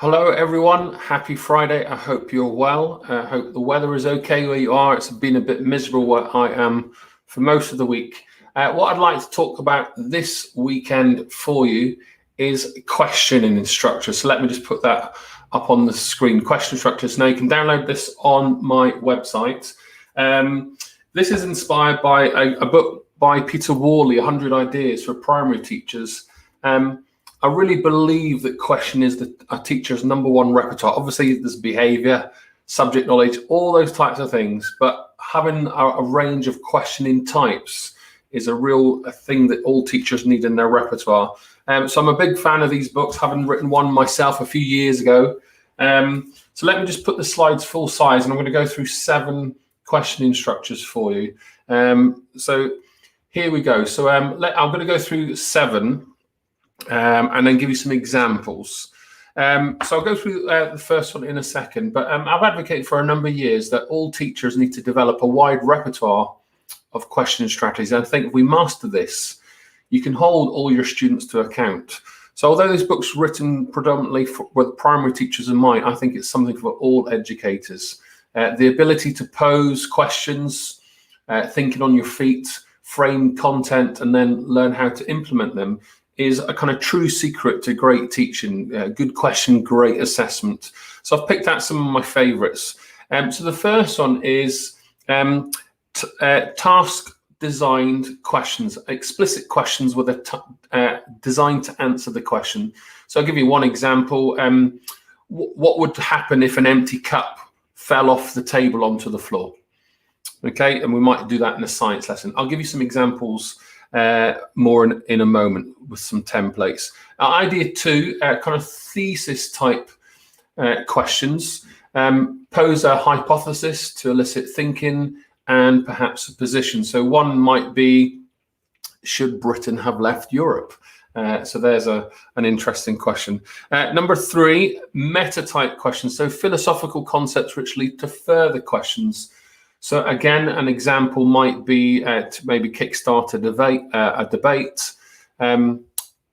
Hello everyone, happy Friday. I hope you're well. I hope the weather is okay where you are. It's been a bit miserable where I am for most of the week. What I'd like to talk about this weekend for you is questioning structure. So let me just put that up on the screen, question structures. Now you can download this on my website. This is inspired by a book by Peter Worley, 100 Ideas for Primary Teachers. I really believe that question is a teacher's #1 repertoire. Obviously, there's behavior, subject knowledge, all those types of things, but having a range of questioning types is a thing that all teachers need in their repertoire. So I'm a big fan of these books, having written one myself a few years ago. So let me just put the slides full size, and I'm going to go through 7 questioning structures for you. So here we go. So I'm going to go through 7. And then give you some examples. So I'll go through the first one in a second, but I've advocated for a number of years that all teachers need to develop a wide repertoire of questioning strategies. And I think if we master this, you can hold all your students to account. So although this book's written predominantly with primary teachers in mind, I think it's something for all educators. The ability to pose questions, thinking on your feet, frame content, and then learn how to implement them is a kind of true secret to great teaching. Good question, great assessment. So I've picked out some of my favorites. So the first one is task-designed questions, explicit questions with a designed to answer the question. So I'll give you one example. What would happen if an empty cup fell off the table onto the floor? Okay, and we might do that in a science lesson. I'll give you some examples more in a moment with some templates. Idea 2, kind of thesis type questions. Pose a hypothesis to elicit thinking and perhaps a position. So one might be, should Britain have left Europe? So there's an interesting question. Number 3, meta-type questions. So philosophical concepts which lead to further questions. So again, an example might be to maybe kickstart a debate.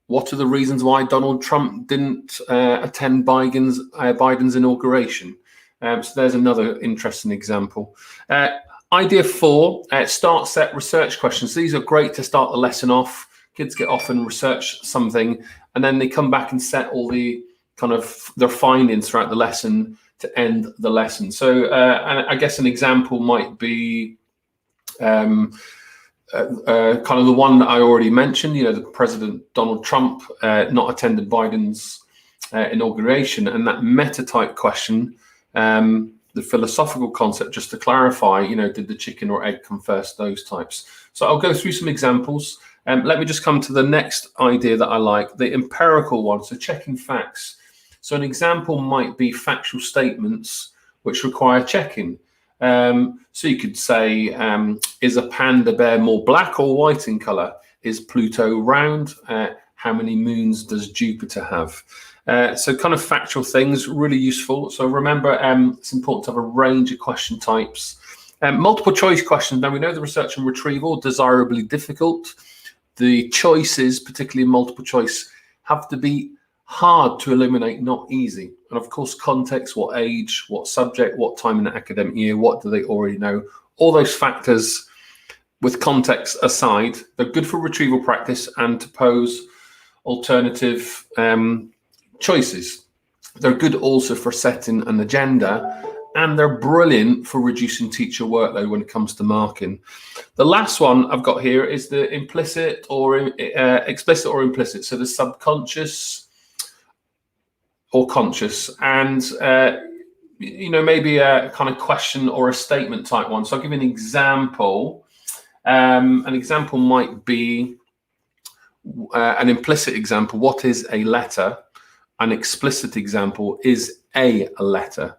What are the reasons why Donald Trump didn't attend Biden's inauguration? So there's another interesting example. Idea 4, start set research questions. These are great to start the lesson off. Kids get off and research something, and then they come back and set all the kind of their findings throughout the lesson to end the lesson. So and I guess an example might be kind of the one that I already mentioned, the President Donald Trump not attended Biden's inauguration, and that meta-type question, the philosophical concept, just to clarify, did the chicken or egg come first, those types. So I'll go through some examples. Let me just come to the next idea that I like, the empirical one, so checking facts. So an example might be factual statements which require checking. So you could say, is a panda bear more black or white in color? Is Pluto round? How many moons does Jupiter have? So kind of factual things, really useful. So remember, it's important to have a range of question types. Multiple choice questions. Now we know the research and retrieval, desirably difficult. The choices, particularly in multiple choice, have to be hard to eliminate, not easy. And of course, context, what age, what subject, what time in the academic year, what do they already know? All those factors with context aside, they're good for retrieval practice and to pose alternative choices. They're good also for setting an agenda, and they're brilliant for reducing teacher workload when it comes to marking. The last one I've got here is the implicit or explicit or implicit. So the subconscious or conscious, and maybe a kind of question or a statement type one. So I'll give you an example. An example might be an implicit example. What is a letter? An explicit example is a letter.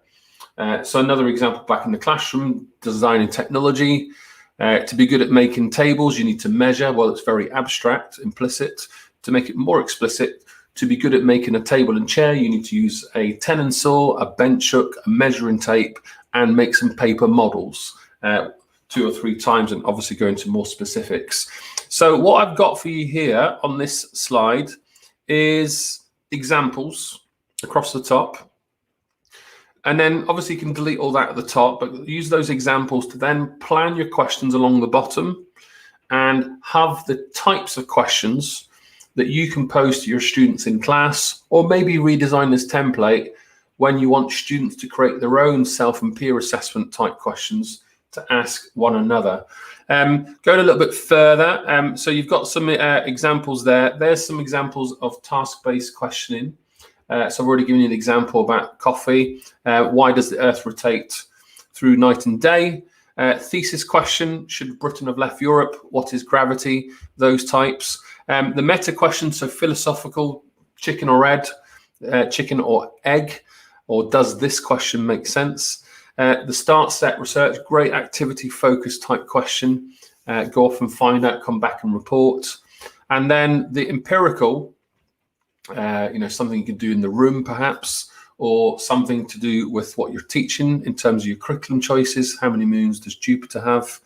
So another example back in the classroom, design and technology. To be good at making tables, you need to measure. Well, it's very abstract, implicit. To make it more explicit, to be good at making a table and chair, you need to use a tenon saw, a bench hook, a measuring tape, and make some paper models 2 or 3 times, and obviously go into more specifics. So what I've got for you here on this slide is examples across the top. And then obviously you can delete all that at the top, but use those examples to then plan your questions along the bottom and have the types of questions that you can pose to your students in class, or maybe redesign this template when you want students to create their own self and peer assessment type questions to ask one another. Going a little bit further, so you've got some examples there. There's some examples of task-based questioning. So I've already given you an example about coffee. Why does the Earth rotate through night and day? Thesis question, should Britain have left Europe? What is gravity? Those types. The meta question, so philosophical, chicken or egg, chicken or egg, or does this question make sense? The start set research, great activity focused type question. Go off and find out, come back and report. And then the empirical, something you can do in the room perhaps, or something to do with what you're teaching in terms of your curriculum choices. How many moons does Jupiter have?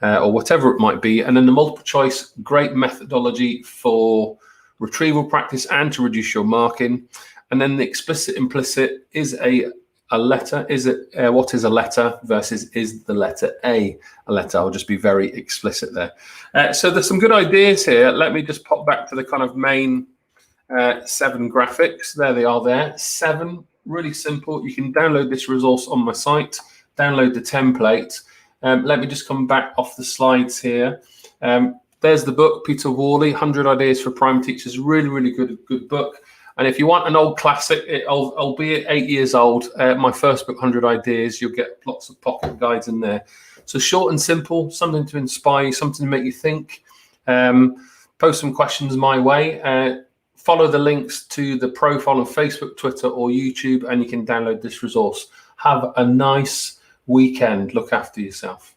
Or whatever it might be. And then the multiple choice, great methodology for retrieval practice and to reduce your marking. And then the explicit implicit is a letter. Is it what is a letter versus is the letter A letter? I'll just be very explicit there. So there's some good ideas here. Let me just pop back to the kind of main 7 graphics. There they are there. 7, really simple. You can download this resource on my site, download the template. Let me just come back off the slides here. There's the book, Peter Worley, 100 Ideas for Primary Teachers. Really, really good book. And if you want an old classic, albeit 8 years old, my first book, 100 Ideas, you'll get lots of pocket guides in there. So short and simple, something to inspire you, something to make you think. Post some questions my way. Follow the links to the profile on Facebook, Twitter, or YouTube, and you can download this resource. Have a nice weekend. Look after yourself.